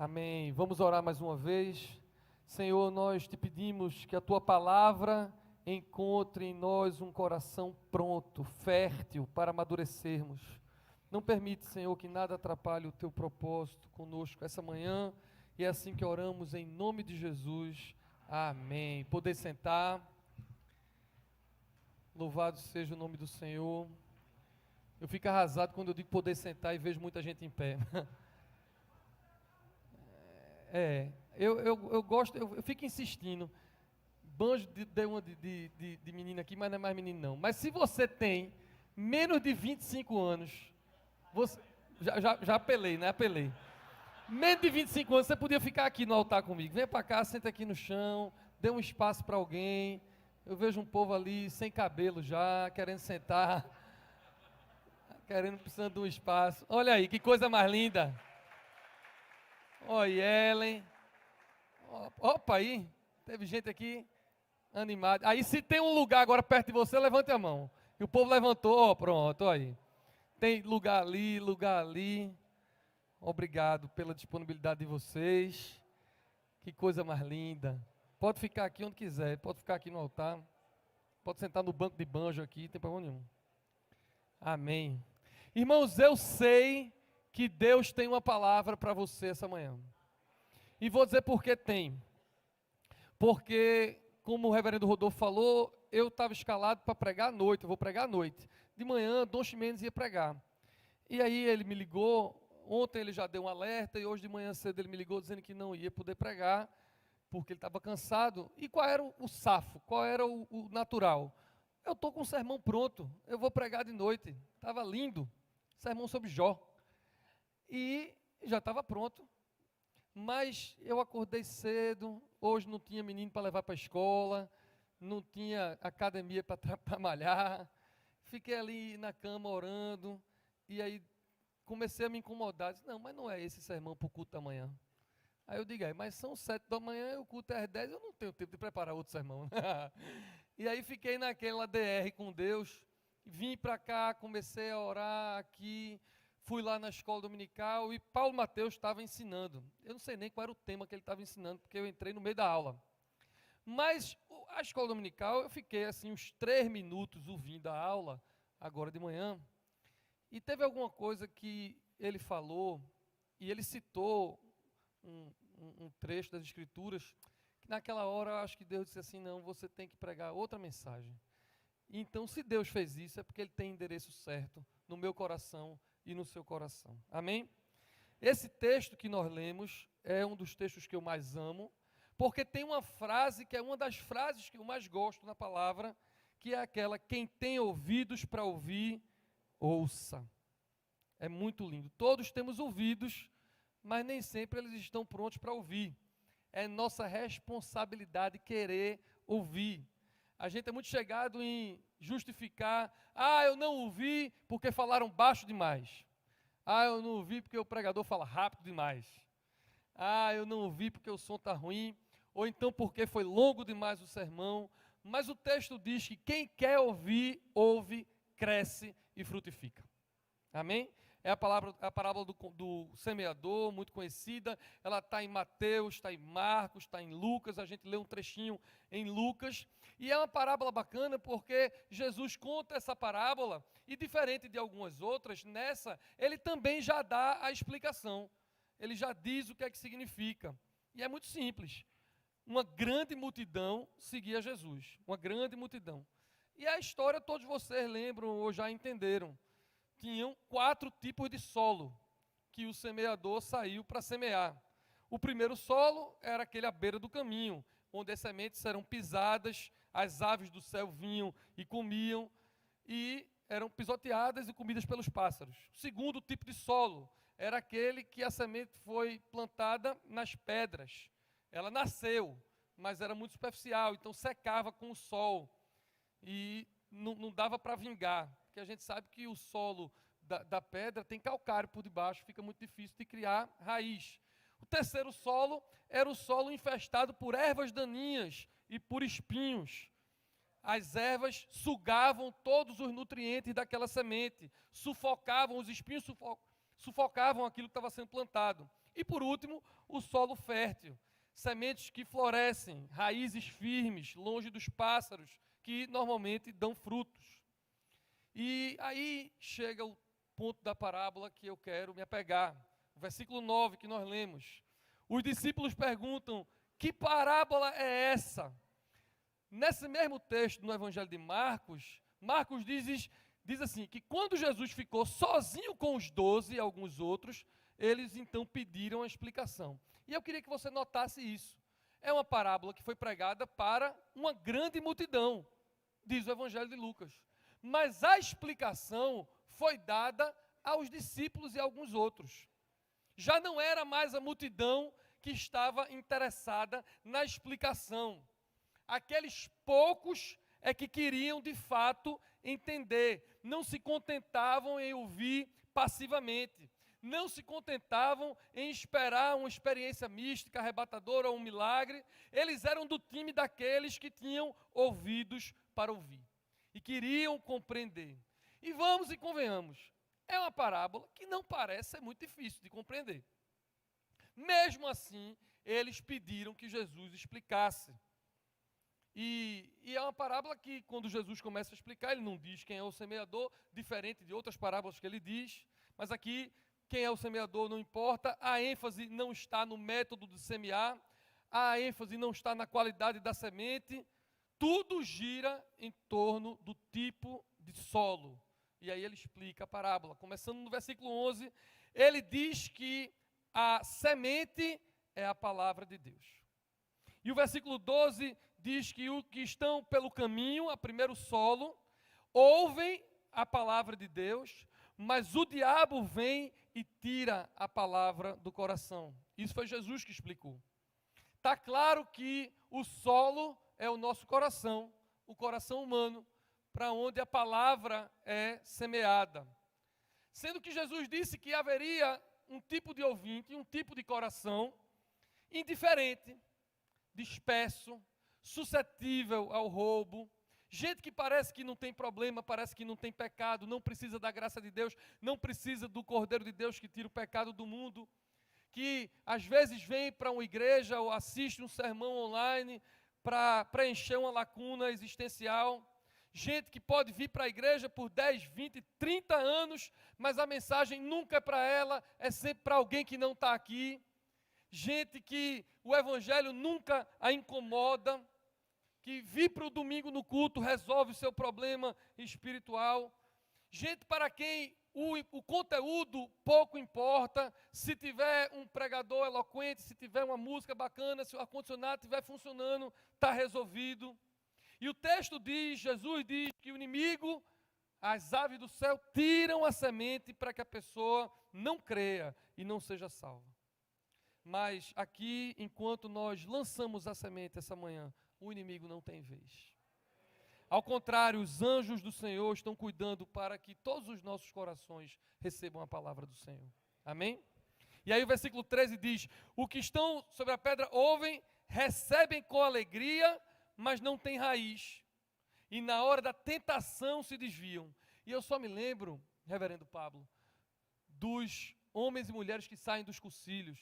Amém. Vamos orar mais uma vez. Senhor, nós te pedimos que a tua palavra encontre em nós um coração pronto, fértil para amadurecermos. Não permite, Senhor, que nada atrapalhe o teu propósito conosco essa manhã. E é assim que oramos em nome de Jesus. Amém. Poder sentar. Louvado seja o nome do Senhor. Eu fico arrasado quando eu digo poder sentar e vejo muita gente em pé. Eu gosto, eu fico insistindo. Banjo deu uma de menina aqui, mas não é mais menino não. Mas se você tem menos de 25 anos, você, já apelei, né? Apelei. Menos de 25 anos, você podia ficar aqui no altar comigo. Vem para cá, senta aqui no chão, dê um espaço para alguém. Eu vejo um povo ali sem cabelo já, querendo sentar, precisando de um espaço. Olha aí, que coisa mais linda. Oi, Ellen. Opa aí, teve gente aqui animada. Aí se tem um lugar agora perto de você, levante a mão. E o povo levantou, pronto, aí. Tem lugar ali, lugar ali. Obrigado pela disponibilidade de vocês. Que coisa mais linda. Pode ficar aqui onde quiser, pode ficar aqui no altar. Pode sentar no banco de banjo aqui, não tem problema nenhum. Amém. Irmãos, eu sei que Deus tem uma palavra para você essa manhã. E vou dizer por que tem. Porque, como o reverendo Rodolfo falou, eu estava escalado para pregar à noite, eu vou pregar à noite. De manhã, Dom Ximenes ia pregar. E aí ele me ligou, ontem ele já deu um alerta, e hoje de manhã cedo ele me ligou dizendo que não ia poder pregar, porque ele estava cansado. E qual era o safo? Qual era o natural? Eu estou com o sermão pronto, eu vou pregar de noite. Estava lindo, sermão sobre Jó. E já estava pronto. Mas eu acordei cedo, hoje não tinha menino para levar para a escola, não tinha academia para malhar. Fiquei ali na cama orando, e aí comecei a me incomodar. Disse, não, mas não é esse sermão para o culto da manhã. Aí eu digo, mas são 7 da manhã e o culto é às 10, eu não tenho tempo de preparar outro sermão. E aí fiquei naquela DR com Deus, vim para cá, comecei a orar aqui, fui lá na escola dominical e Paulo Mateus estava ensinando. Eu não sei nem qual era o tema que ele estava ensinando, porque eu entrei no meio da aula. Mas a escola dominical, eu fiquei assim uns 3 minutos ouvindo a aula, agora de manhã, e teve alguma coisa que ele falou, e ele citou um trecho das Escrituras, que naquela hora eu acho que Deus disse assim, não, você tem que pregar outra mensagem. Então, se Deus fez isso, é porque Ele tem endereço certo no meu coração e no seu coração. Amém? Esse texto que nós lemos é um dos textos que eu mais amo, porque tem uma frase que é uma das frases que eu mais gosto na palavra, que é aquela, quem tem ouvidos para ouvir, ouça. É muito lindo. Todos temos ouvidos, mas nem sempre eles estão prontos para ouvir. É nossa responsabilidade querer ouvir. A gente é muito chegado em justificar, eu não ouvi porque falaram baixo demais. Eu não ouvi porque o pregador fala rápido demais. Eu não ouvi porque o som está ruim, ou então porque foi longo demais o sermão. Mas o texto diz que quem quer ouvir, ouve, cresce e frutifica. Amém? É a parábola do semeador, muito conhecida. Ela está em Mateus, está em Marcos, está em Lucas. A gente lê um trechinho em Lucas. E é uma parábola bacana porque Jesus conta essa parábola e, diferente de algumas outras, nessa ele também já dá a explicação. Ele já diz o que é que significa. E é muito simples. Uma grande multidão seguia Jesus. Uma grande multidão. E a história todos vocês lembram ou já entenderam. Tinham 4 tipos de solo que o semeador saiu para semear. O primeiro solo era aquele à beira do caminho, onde as sementes eram pisadas, as aves do céu vinham e comiam, e eram pisoteadas e comidas pelos pássaros. O segundo tipo de solo era aquele que a semente foi plantada nas pedras. Ela nasceu, mas era muito superficial, então secava com o sol e não dava para vingar. Porque a gente sabe que o solo da pedra tem calcário por debaixo, fica muito difícil de criar raiz. O terceiro solo era o solo infestado por ervas daninhas e por espinhos. As ervas sugavam todos os nutrientes daquela semente, sufocavam, os espinhos sufocavam aquilo que estava sendo plantado. E por último, o solo fértil. Sementes que florescem, raízes firmes, longe dos pássaros, que normalmente dão frutos. E aí chega o ponto da parábola que eu quero me apegar. O versículo 9 que nós lemos. Os discípulos perguntam: que parábola é essa? Nesse mesmo texto no Evangelho de Marcos, Marcos diz assim, que quando Jesus ficou sozinho com os 12 e alguns outros, eles então pediram a explicação. E eu queria que você notasse isso. É uma parábola que foi pregada para uma grande multidão, diz o Evangelho de Lucas. Mas a explicação foi dada aos discípulos e alguns outros. Já não era mais a multidão que estava interessada na explicação. Aqueles poucos é que queriam de fato entender, não se contentavam em ouvir passivamente, não se contentavam em esperar uma experiência mística, arrebatadora ou um milagre. Eles eram do time daqueles que tinham ouvidos para ouvir e queriam compreender. E vamos e convenhamos, é uma parábola que não parece ser muito difícil de compreender. Mesmo assim, eles pediram que Jesus explicasse. E é uma parábola que, quando Jesus começa a explicar, ele não diz quem é o semeador, diferente de outras parábolas que ele diz, mas aqui, quem é o semeador não importa, a ênfase não está no método de semear, a ênfase não está na qualidade da semente, tudo gira em torno do tipo de solo. E aí ele explica a parábola. Começando no versículo 11, ele diz que a semente é a palavra de Deus. E o versículo 12 diz que os que estão pelo caminho, a primeiro solo, ouvem a palavra de Deus, mas o diabo vem e tira a palavra do coração. Isso foi Jesus que explicou. Está claro que o solo é o nosso coração, o coração humano, para onde a palavra é semeada. Sendo que Jesus disse que haveria um tipo de ouvinte, um tipo de coração indiferente, disperso, suscetível ao roubo, gente que parece que não tem problema, parece que não tem pecado, não precisa da graça de Deus, não precisa do Cordeiro de Deus que tira o pecado do mundo, que às vezes vem para uma igreja ou assiste um sermão online para preencher uma lacuna existencial, gente que pode vir para a igreja por 10, 20, 30 anos, mas a mensagem nunca é para ela, é sempre para alguém que não está aqui. Gente que o evangelho nunca a incomoda, que vir para o domingo no culto resolve o seu problema espiritual. Gente para quem o conteúdo pouco importa, se tiver um pregador eloquente, se tiver uma música bacana, se o ar-condicionado estiver funcionando, está resolvido. E o texto diz, Jesus diz que o inimigo, as aves do céu, tiram a semente para que a pessoa não creia e não seja salva. Mas aqui, enquanto nós lançamos a semente essa manhã, o inimigo não tem vez. Ao contrário, os anjos do Senhor estão cuidando para que todos os nossos corações recebam a palavra do Senhor. Amém? E aí o versículo 13 diz, o que estão sobre a pedra ouvem, recebem com alegria, mas não têm raiz. E na hora da tentação se desviam. E eu só me lembro, reverendo Pablo, dos homens e mulheres que saem dos cursilhos,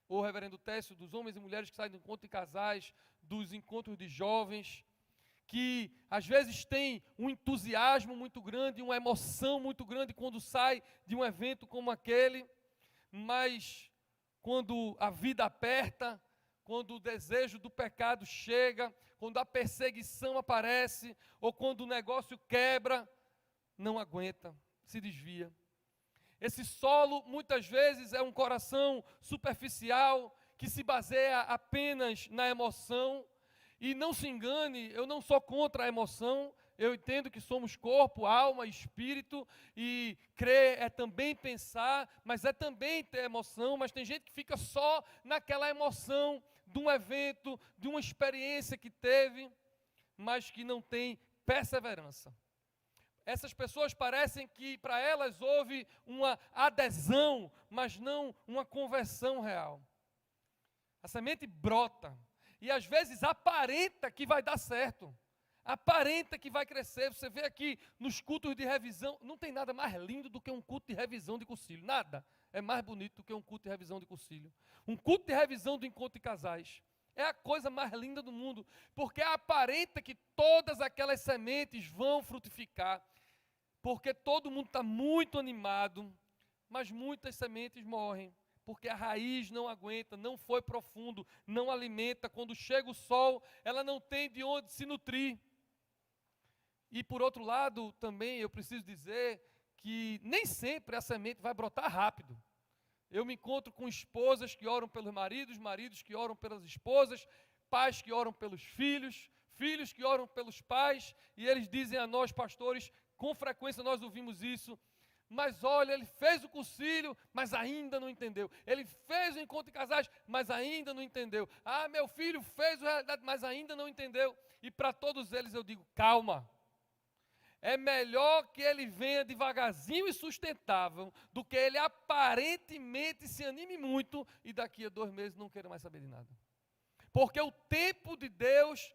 ou reverendo Técio, dos homens e mulheres que saem do encontro de casais, dos encontros de jovens, que às vezes tem um entusiasmo muito grande, uma emoção muito grande quando sai de um evento como aquele, mas quando a vida aperta, quando o desejo do pecado chega, quando a perseguição aparece, ou quando o negócio quebra, não aguenta, se desvia. Esse solo, muitas vezes, é um coração superficial, que se baseia apenas na emoção. E não se engane, eu não sou contra a emoção, eu entendo que somos corpo, alma, espírito, e crer é também pensar, mas é também ter emoção, mas tem gente que fica só naquela emoção de um evento, de uma experiência que teve, mas que não tem perseverança. Essas pessoas parecem que para elas houve uma adesão, mas não uma conversão real. A semente brota e às vezes aparenta que vai dar certo. Aparenta que vai crescer. Você vê aqui nos cultos de revisão, não tem nada mais lindo do que um culto de revisão de cursilho. Nada é mais bonito do que um culto de revisão de cursilho. Um culto de revisão do encontro de casais é a coisa mais linda do mundo, porque aparenta que todas aquelas sementes vão frutificar, porque todo mundo está muito animado, mas muitas sementes morrem, porque a raiz não aguenta, não foi profundo, não alimenta. Quando chega o sol, ela não tem de onde se nutrir. E por outro lado, também eu preciso dizer que nem sempre a semente vai brotar rápido. Eu me encontro com esposas que oram pelos maridos, maridos que oram pelas esposas, pais que oram pelos filhos, filhos que oram pelos pais, e eles dizem a nós, pastores, com frequência nós ouvimos isso: mas olha, ele fez o concílio, mas ainda não entendeu. Ele fez o encontro de casais, mas ainda não entendeu. Ah, meu filho fez o realidade, mas ainda não entendeu. E para todos eles eu digo: calma. É melhor que ele venha devagarzinho e sustentável do que ele aparentemente se anime muito e daqui a 2 meses não queira mais saber de nada. Porque o tempo de Deus,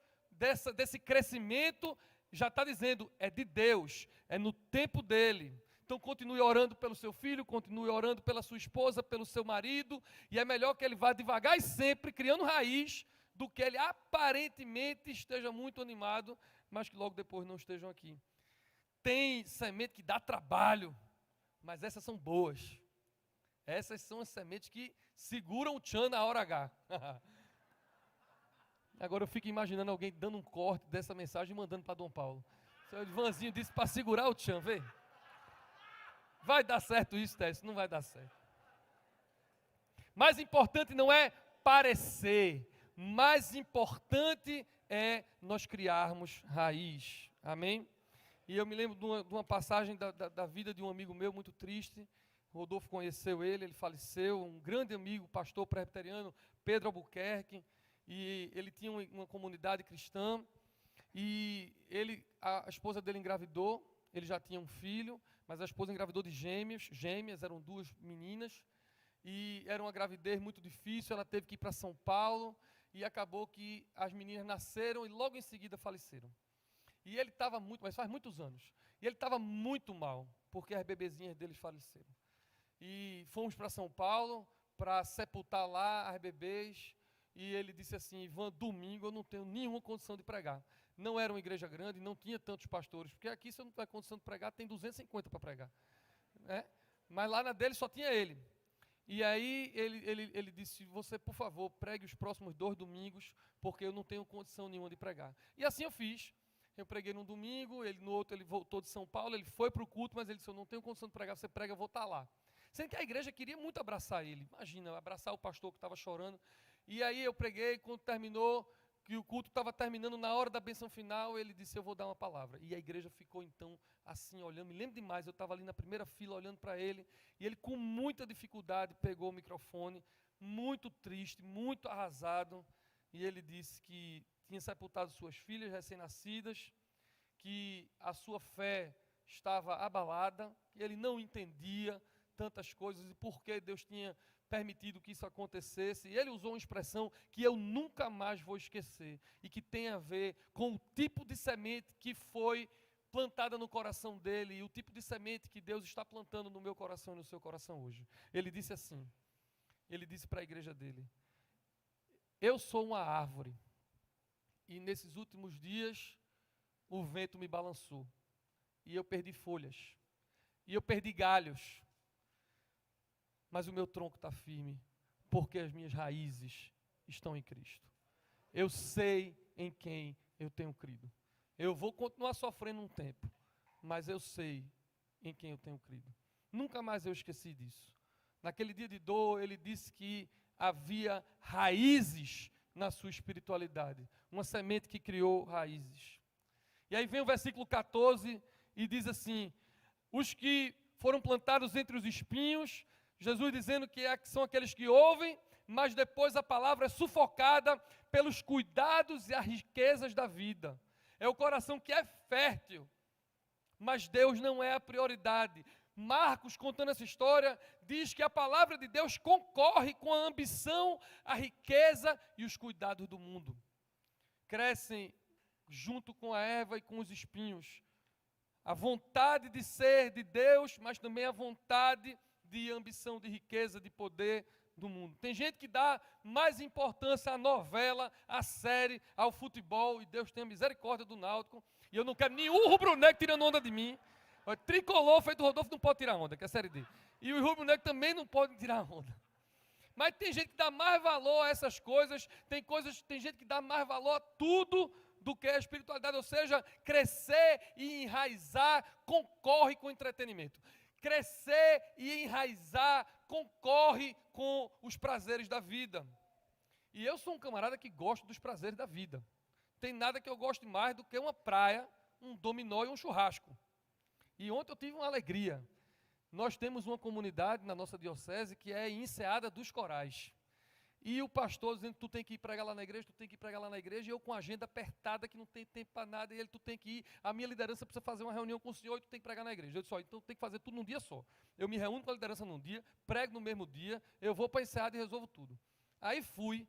desse crescimento, já está dizendo, é de Deus, é no tempo dele. Então continue orando pelo seu filho, continue orando pela sua esposa, pelo seu marido, e é melhor que ele vá devagar e sempre, criando raiz, do que ele aparentemente esteja muito animado, mas que logo depois não estejam aqui. Tem semente que dá trabalho, mas essas são boas. Essas são as sementes que seguram o tchan na hora H. Agora eu fico imaginando alguém dando um corte dessa mensagem e mandando para Dom Paulo. O Ivanzinho disse para segurar o tchan, vê? Vai dar certo isso, Tess? Não vai dar certo. Mais importante não é parecer, mais importante é nós criarmos raiz. Amém? E eu me lembro de uma passagem da vida de um amigo meu muito triste. Rodolfo conheceu ele faleceu, um grande amigo, pastor presbiteriano, Pedro Albuquerque, e ele tinha uma comunidade cristã, e a esposa dele engravidou, ele já tinha um filho, mas a esposa engravidou de gêmeas, eram 2 meninas, e era uma gravidez muito difícil, ela teve que ir para São Paulo, e acabou que as meninas nasceram e logo em seguida faleceram. E ele estava mas faz muitos anos, e ele estava muito mal, porque as bebezinhas deles faleceram. E fomos para São Paulo, para sepultar lá as bebês, e ele disse assim: Ivan, domingo eu não tenho nenhuma condição de pregar. Não era uma igreja grande, não tinha tantos pastores, porque aqui se eu não tiver condição de pregar, tem 250 para pregar. Né? Mas lá na dele só tinha ele. E aí ele disse: você, por favor, pregue os próximos 2 domingos, porque eu não tenho condição nenhuma de pregar. E assim eu fiz. Eu preguei num domingo, no outro ele voltou de São Paulo, ele foi para o culto, mas ele disse: eu não tenho condição de pregar, você prega, eu vou estar lá. Sendo que a igreja queria muito abraçar ele, imagina, abraçar o pastor que estava chorando. E aí eu preguei, quando terminou, que o culto estava terminando, na hora da bênção final, ele disse: eu vou dar uma palavra. E a igreja ficou então assim, olhando, me lembro demais, eu estava ali na primeira fila olhando para ele, e ele com muita dificuldade pegou o microfone, muito triste, muito arrasado, e ele disse que tinha sepultado suas filhas recém-nascidas, que a sua fé estava abalada, que ele não entendia tantas coisas e por que Deus tinha permitido que isso acontecesse. E ele usou uma expressão que eu nunca mais vou esquecer e que tem a ver com o tipo de semente que foi plantada no coração dele e o tipo de semente que Deus está plantando no meu coração e no seu coração hoje. Ele disse assim, ele disse para a igreja dele: eu sou uma árvore e nesses últimos dias o vento me balançou e eu perdi folhas e eu perdi galhos, mas o meu tronco está firme, porque as minhas raízes estão em Cristo. Eu sei em quem eu tenho crido. Eu vou continuar sofrendo um tempo, mas eu sei em quem eu tenho crido. Nunca mais eu esqueci disso. Naquele dia de dor, ele disse que havia raízes na sua espiritualidade, uma semente que criou raízes. E aí vem o versículo 14 e diz assim: os que foram plantados entre os espinhos, Jesus dizendo que são aqueles que ouvem, mas depois a palavra é sufocada pelos cuidados e as riquezas da vida. É o coração que é fértil, mas Deus não é a prioridade. Marcos, contando essa história, diz que a palavra de Deus concorre com a ambição, a riqueza e os cuidados do mundo. Crescem junto com a erva e com os espinhos. A vontade de ser de Deus, mas também a vontade de ambição, de riqueza, de poder do mundo. Tem gente que dá mais importância à novela, à série, ao futebol, e Deus tenha misericórdia do Náutico, e eu não quero nenhum rubro-negro tirando onda de mim. O tricolor feito Rodolfo não pode tirar onda, que é a série D. E os rubro-negros também não podem tirar onda. Mas tem gente que dá mais valor a essas coisas, tem gente que dá mais valor a tudo do que a espiritualidade, ou seja, crescer e enraizar concorre com o entretenimento. Crescer e enraizar concorre com os prazeres da vida. E eu sou um camarada que gosta dos prazeres da vida. Tem nada que eu goste mais do que uma praia, um dominó e um churrasco. E ontem eu tive uma alegria. Nós temos uma comunidade na nossa diocese que é Enseada dos Corais. E o pastor dizendo, tu tem que ir pregar lá na igreja, tu tem que ir pregar lá na igreja, e eu com a agenda apertada, que não tem tempo para nada, e ele, tu tem que ir, a minha liderança precisa fazer uma reunião com o senhor, e tu tem que pregar na igreja. Eu disse, então tem que fazer tudo num dia só. Eu me reúno com a liderança num dia, prego no mesmo dia, eu vou para a Enseada e resolvo tudo. Aí fui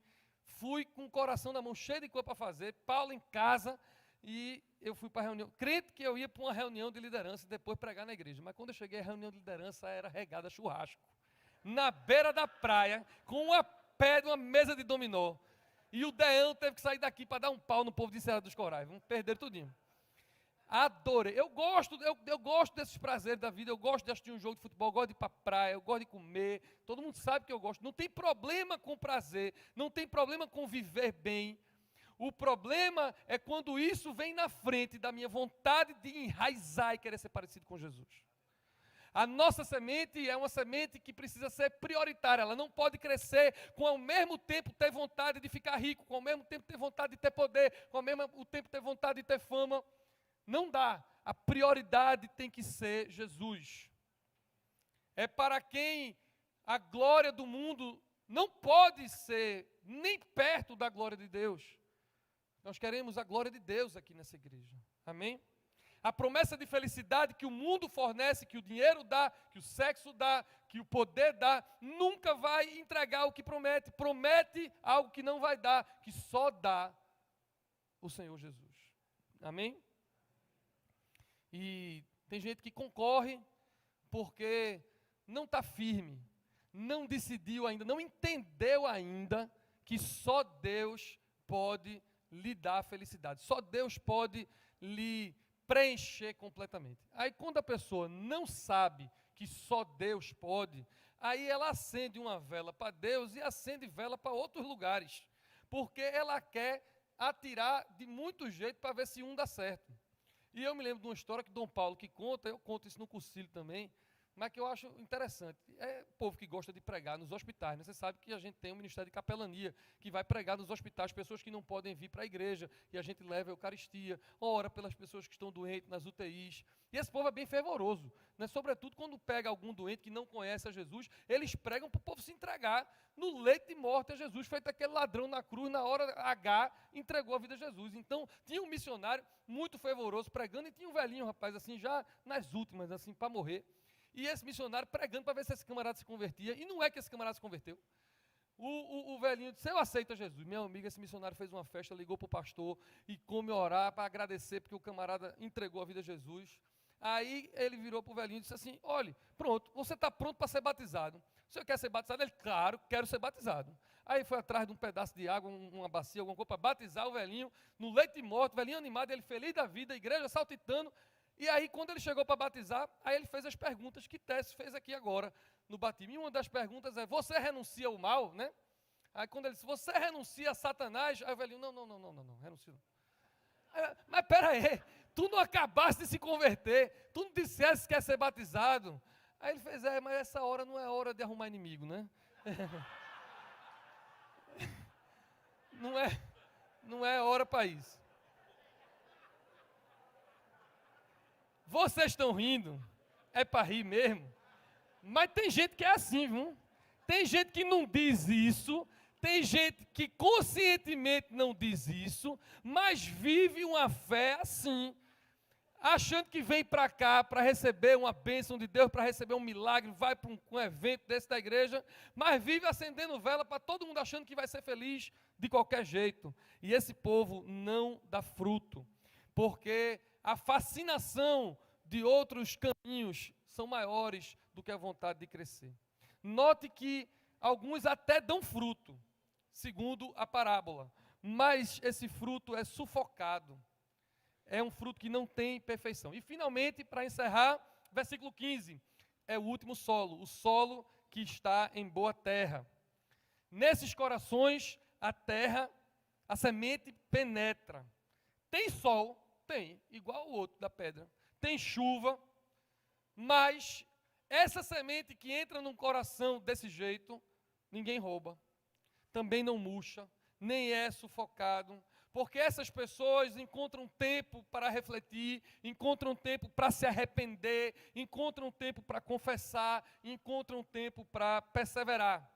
com o coração na mão, cheio de coisa para fazer, Paulo em casa, e eu fui para a reunião, crente que eu ia para uma reunião de liderança e depois pregar na igreja. Mas quando eu cheguei, a reunião de liderança era regada a churrasco. Na beira da praia, com uma mesa de dominó. E o Deão teve que sair daqui para dar um pau no povo de Enseada dos Corais. Vamos perder tudinho. Adorei. Eu gosto desses prazeres da vida. Eu gosto de assistir um jogo de futebol, eu gosto de ir para a praia, eu gosto de comer. Todo mundo sabe que eu gosto. Não tem problema com prazer, não tem problema com viver bem. O problema é quando isso vem na frente da minha vontade de enraizar e querer ser parecido com Jesus. A nossa semente é uma semente que precisa ser prioritária. Ela não pode crescer com ao mesmo tempo ter vontade de ficar rico, com ao mesmo tempo ter vontade de ter poder, com ao mesmo tempo ter vontade de ter fama. Não dá. A prioridade tem que ser Jesus. É para quem a glória do mundo não pode ser nem perto da glória de Deus. Nós queremos a glória de Deus aqui nessa igreja. Amém? A promessa de felicidade que o mundo fornece, que o dinheiro dá, que o sexo dá, que o poder dá, nunca vai entregar o que promete. Promete algo que não vai dar, que só dá o Senhor Jesus. Amém? E tem gente que concorre porque não está firme, não decidiu ainda, não entendeu ainda que só Deus pode lhe dar felicidade. Só Deus pode lhe preencher completamente. Aí quando a pessoa não sabe que só Deus pode, aí ela acende uma vela para Deus e acende vela para outros lugares, porque ela quer atirar de muito jeito para ver se um dá certo. E eu me lembro de uma história que Dom Paulo que conta, eu conto isso no cursilho também, mas que eu acho interessante. É o povo que gosta de pregar nos hospitais, né? Você sabe que a gente tem um ministério de capelania, que vai pregar nos hospitais, pessoas que não podem vir para a igreja, e a gente leva a Eucaristia, ora pelas pessoas que estão doentes nas UTIs. E esse povo é bem fervoroso, né? Sobretudo quando pega algum doente que não conhece a Jesus, eles pregam para o povo se entregar no leito de morte a Jesus, feito aquele ladrão na cruz, na hora H, entregou a vida a Jesus. Então, tinha um missionário muito fervoroso pregando, e tinha um velhinho, rapaz, assim, já nas últimas, assim, para morrer. E esse missionário pregando para ver se esse camarada se convertia. E não é que esse camarada se converteu. O velhinho disse, eu aceito Jesus. Meu amigo, esse missionário fez uma festa, ligou para o pastor e come orar para agradecer, porque o camarada entregou a vida a Jesus. Aí ele virou para o velhinho e disse assim, olha, pronto, você está pronto para ser batizado. O senhor quer ser batizado? Ele, claro, quero ser batizado. Aí foi atrás de um pedaço de água, uma bacia, alguma coisa, para batizar o velhinho no leito de morte, o velhinho animado, ele feliz da vida, a igreja saltitando. E aí, quando ele chegou para batizar, aí ele fez as perguntas que Tess fez aqui agora no batismo. E uma das perguntas é, você renuncia ao mal, né? Aí quando ele disse, você renuncia a Satanás? Aí o velhinho, não, renuncio não. Aí, mas pera aí, tu não acabaste de se converter, tu não disseste que quer ser batizado. Aí ele fez, mas essa hora não é hora de arrumar inimigo, né? Não é hora para isso. Vocês estão rindo, é para rir mesmo, mas tem gente que é assim, viu? Tem gente que não diz isso, tem gente que conscientemente não diz isso, mas vive uma fé assim. achando que vem para cá para receber uma bênção de Deus, para receber um milagre, vai para um evento desse da igreja, mas vive acendendo vela para todo mundo achando que vai ser feliz de qualquer jeito. E esse povo não dá fruto, porque a fascinação de outros caminhos são maiores do que a vontade de crescer. Note que alguns até dão fruto, segundo a parábola, mas esse fruto é sufocado. É um fruto que não tem perfeição. E finalmente, para encerrar, versículo 15, é o último solo, o solo que está em boa terra. Nesses corações, a terra, a semente penetra. Tem sol? Tem, igual o outro da pedra. Tem chuva, mas essa semente que entra num coração desse jeito, ninguém rouba. Também não murcha, nem é sufocado. Porque essas pessoas encontram tempo para refletir, encontram tempo para se arrepender, encontram tempo para confessar, encontram tempo para perseverar.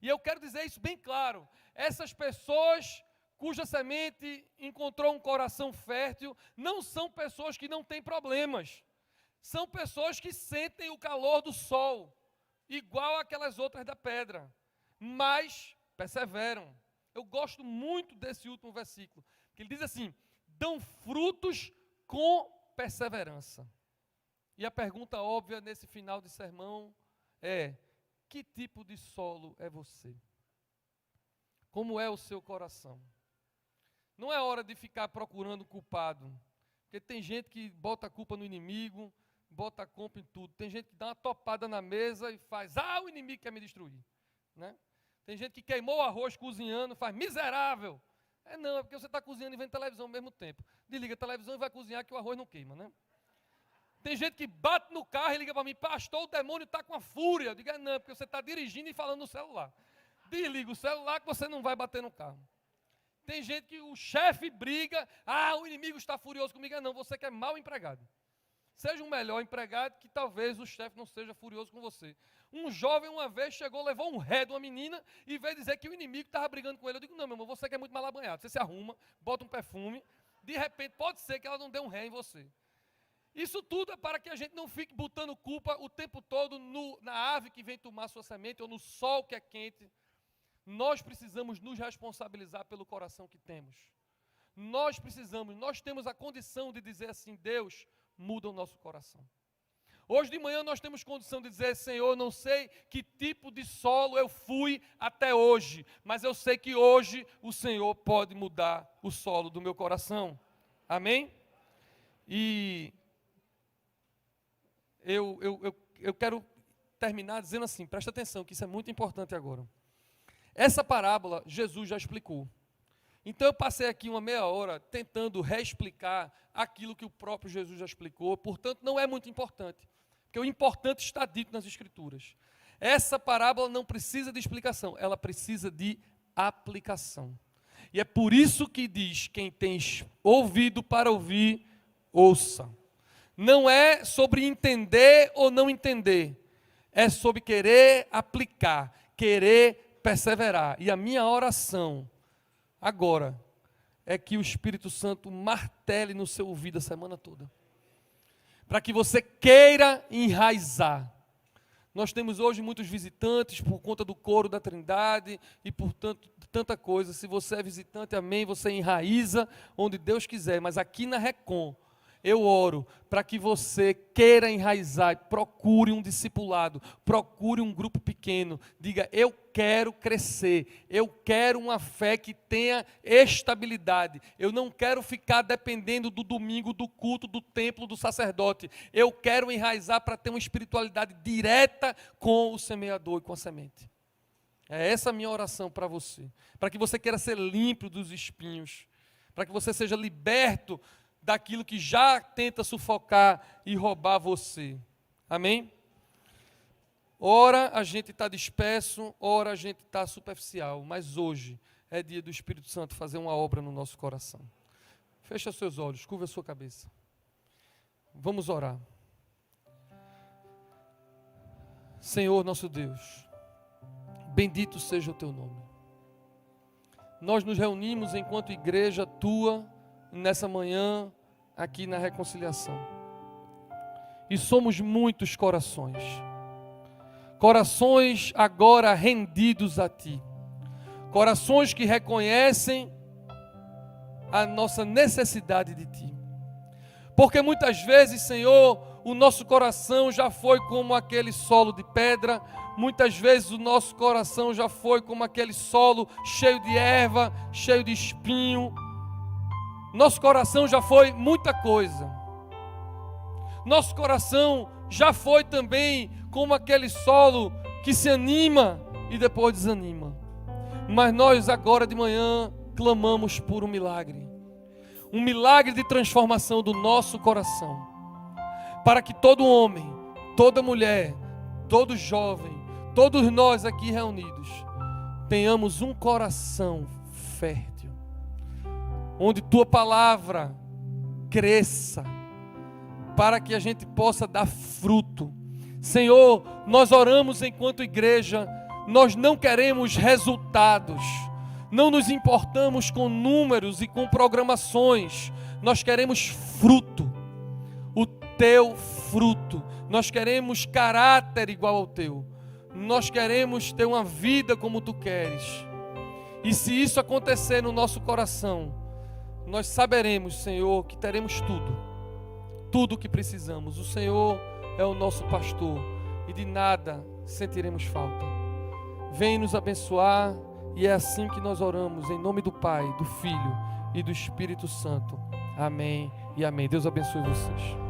E eu quero dizer isso bem claro. Essas pessoas cuja semente encontrou um coração fértil, não são pessoas que não têm problemas. São pessoas que sentem o calor do sol, igual aquelas outras da pedra, mas perseveram. Eu gosto muito desse último versículo, que ele diz assim: dão frutos com perseverança. E a pergunta óbvia nesse final de sermão é: que tipo de solo é você? Como é o seu coração? Não é hora de ficar procurando culpado, porque tem gente que bota a culpa no inimigo, bota a culpa em tudo. Tem gente que dá uma topada na mesa e faz: o inimigo quer me destruir, né? Tem gente que queimou o arroz cozinhando, faz: miserável. Não, é porque você está cozinhando e vendo televisão ao mesmo tempo. Desliga a televisão e vai cozinhar que o arroz não queima, né? Tem gente que bate no carro e liga para mim: pastor, o demônio está com a fúria. Eu digo: não, é porque você está dirigindo e falando no celular. Desliga o celular que você não vai bater no carro. Tem gente que o chefe briga: o inimigo está furioso comigo. Não, você que é mau empregado. Seja um melhor empregado, que talvez o chefe não seja furioso com você. Um jovem uma vez chegou, levou um ré de uma menina e veio dizer que o inimigo estava brigando com ele. Eu digo: não, meu irmão, você que é muito mal abanhado. Você se arruma, bota um perfume, de repente pode ser que ela não dê um ré em você. Isso tudo é para que a gente não fique botando culpa o tempo todo na ave que vem tomar sua semente ou no sol que é quente. Nós precisamos nos responsabilizar pelo coração que temos. Nós temos a condição de dizer assim: Deus, muda o nosso coração. Hoje de manhã nós temos condição de dizer: Senhor, não sei que tipo de solo eu fui até hoje, mas eu sei que hoje o Senhor pode mudar o solo do meu coração. Amém? E eu quero terminar dizendo assim, presta atenção, que isso é muito importante agora. Essa parábola Jesus já explicou. Então eu passei aqui uma meia hora tentando reexplicar aquilo que o próprio Jesus já explicou, portanto não é muito importante, porque o importante está dito nas Escrituras. Essa parábola não precisa de explicação, ela precisa de aplicação. E é por isso que diz: quem tem ouvido para ouvir, ouça. Não é sobre entender ou não entender, é sobre querer aplicar, querer perseverar. E a minha oração agora é que o Espírito Santo martele no seu ouvido a semana toda, para que você queira enraizar. Nós temos hoje muitos visitantes por conta do coro da Trindade e por tanta coisa. Se você é visitante, amém, você enraiza onde Deus quiser. Mas aqui na Recon, eu oro para que você queira enraizar e procure um discipulado, procure um grupo pequeno. Diga: eu quero crescer, eu quero uma fé que tenha estabilidade. Eu não quero ficar dependendo do domingo, do culto, do templo, do sacerdote. Eu quero enraizar para ter uma espiritualidade direta com o semeador e com a semente. É essa a minha oração para você. Para que você queira ser limpo dos espinhos. Para que você seja liberto daquilo que já tenta sufocar e roubar você. Amém? Ora a gente está disperso, ora a gente está superficial, mas hoje é dia do Espírito Santo fazer uma obra no nosso coração. Fecha seus olhos, curva a sua cabeça. Vamos orar. Senhor nosso Deus, bendito seja o teu nome. Nós nos reunimos enquanto igreja tua nessa manhã aqui na reconciliação. E somos muitos corações. Corações agora rendidos a Ti. Corações que reconhecem a nossa necessidade de Ti. Porque muitas vezes, Senhor, o nosso coração já foi como aquele solo de pedra. Muitas vezes o nosso coração já foi como aquele solo cheio de erva, cheio de espinho. Nosso coração já foi muita coisa. Nosso coração já foi também como aquele solo que se anima e depois desanima. Mas nós agora de manhã clamamos por um milagre. Um milagre de transformação do nosso coração. Para que todo homem, toda mulher, todo jovem, todos nós aqui reunidos, tenhamos um coração fértil. Onde Tua palavra cresça. Para que a gente possa dar fruto. Senhor, nós oramos enquanto igreja. Nós não queremos resultados. Não nos importamos com números e com programações. Nós queremos fruto. O Teu fruto. Nós queremos caráter igual ao Teu. Nós queremos ter uma vida como Tu queres. E se isso acontecer no nosso coração, nós saberemos, Senhor, que teremos tudo. Tudo o que precisamos. O Senhor é o nosso pastor. E de nada sentiremos falta. Vem nos abençoar. E é assim que nós oramos, em nome do Pai, do Filho e do Espírito Santo. Amém e amém. Deus abençoe vocês.